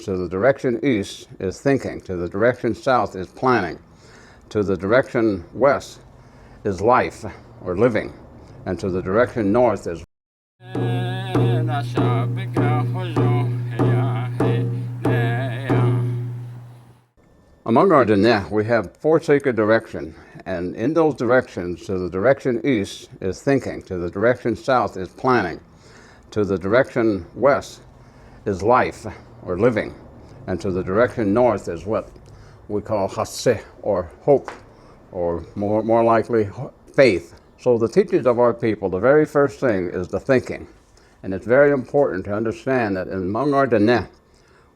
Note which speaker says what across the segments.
Speaker 1: To the direction east is thinking. To the direction south is planning. To the direction west is life or living. And to the direction north is among our Diné, we have 4 sacred directions, and in those directions, to the direction east is thinking, to the direction south is planning, to the direction west is life or living, and to the direction north is what we call hasse or hope, or more likely faith. So the teachings of our people, the very first thing is the thinking, and it's very important to understand that among our Diné,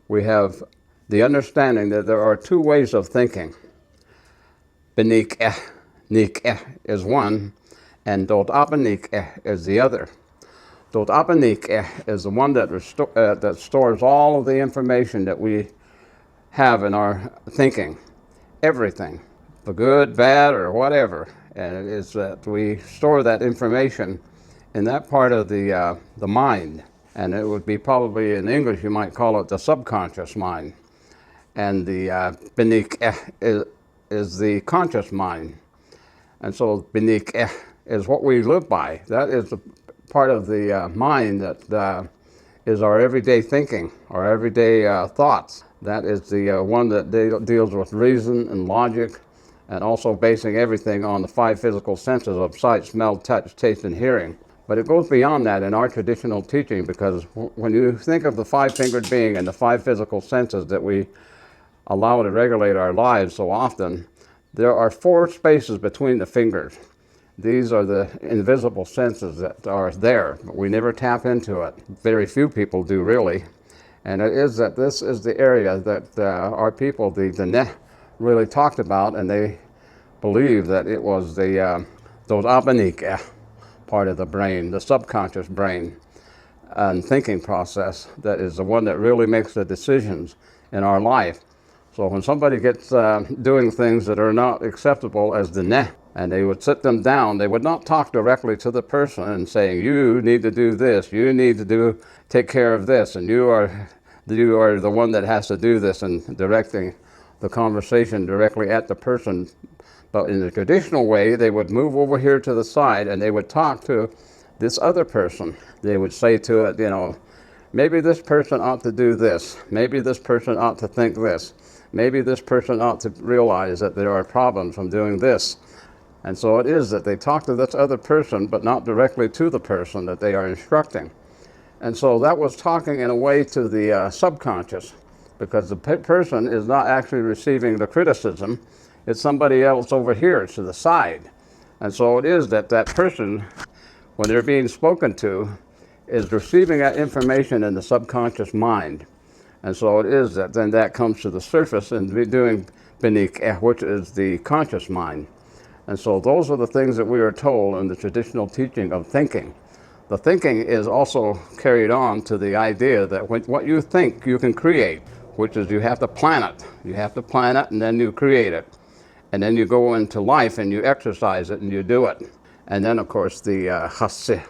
Speaker 1: we have the understanding that there are 2 ways of thinking. Biniik'eh, niik'eh is one, and biniik'eh is the other. Biniik'eh is the one that stores all of the information that we have in our thinking, everything, the good, bad, or whatever. And it is that we store that information in that part of the mind. And it would be probably, in English, you might call it the subconscious mind. And the biniik'eh is the conscious mind. And so biniik'eh is what we live by. That is the part of the mind that is our everyday thinking, our everyday thoughts. That is the one that deals with reason and logic, and also basing everything on the 5 physical senses of sight, smell, touch, taste, and hearing. But it goes beyond that in our traditional teaching, because when you think of the 5-fingered being and the 5 physical senses that we allow to regulate our lives so often, there are 4 spaces between the fingers. These are the invisible senses that are there, but we never tap into it. Very few people do, really. And it is that this is the area that our people, the Diné, really talked about, and they believe that it was the biniik'eh part of the brain, the subconscious brain and thinking process, that is the one that really makes the decisions in our life. So when somebody gets doing things that are not acceptable as Diné, and they would sit them down, they would not talk directly to the person and saying, you need to do this, you need to take care of this, and you are the one that has to do this, and directing the conversation directly at the person. But in the traditional way, they would move over here to the side and they would talk to this other person. They would say to it, maybe this person ought to do this, maybe this person ought to think this, maybe this person ought to realize that there are problems from doing this. And so it is that they talk to this other person, but not directly to the person that they are instructing. And so that was talking in a way to the subconscious, because the person is not actually receiving the criticism. It's somebody else over here to the side. And so it is that that person, when they're being spoken to, is receiving that information in the subconscious mind. And so it is that then that comes to the surface and doing biniik'eh, which is the conscious mind. And so those are the things that we are told in the traditional teaching of thinking. The thinking is also carried on to the idea that what you think you can create, which is you have to plan it. You have to plan it and then you create it. And then you go into life and you exercise it and you do it. And then of course the hasse,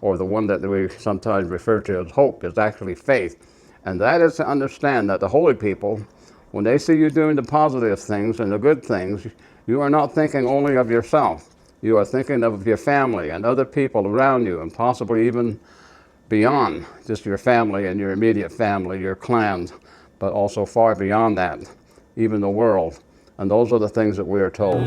Speaker 1: or the one that we sometimes refer to as hope, is actually faith. And that is to understand that the holy people, when they see you doing the positive things and the good things, you are not thinking only of yourself. You are thinking of your family and other people around you, and possibly even beyond just your family and your immediate family, your clans, but also far beyond that, even the world. And those are the things that we are told.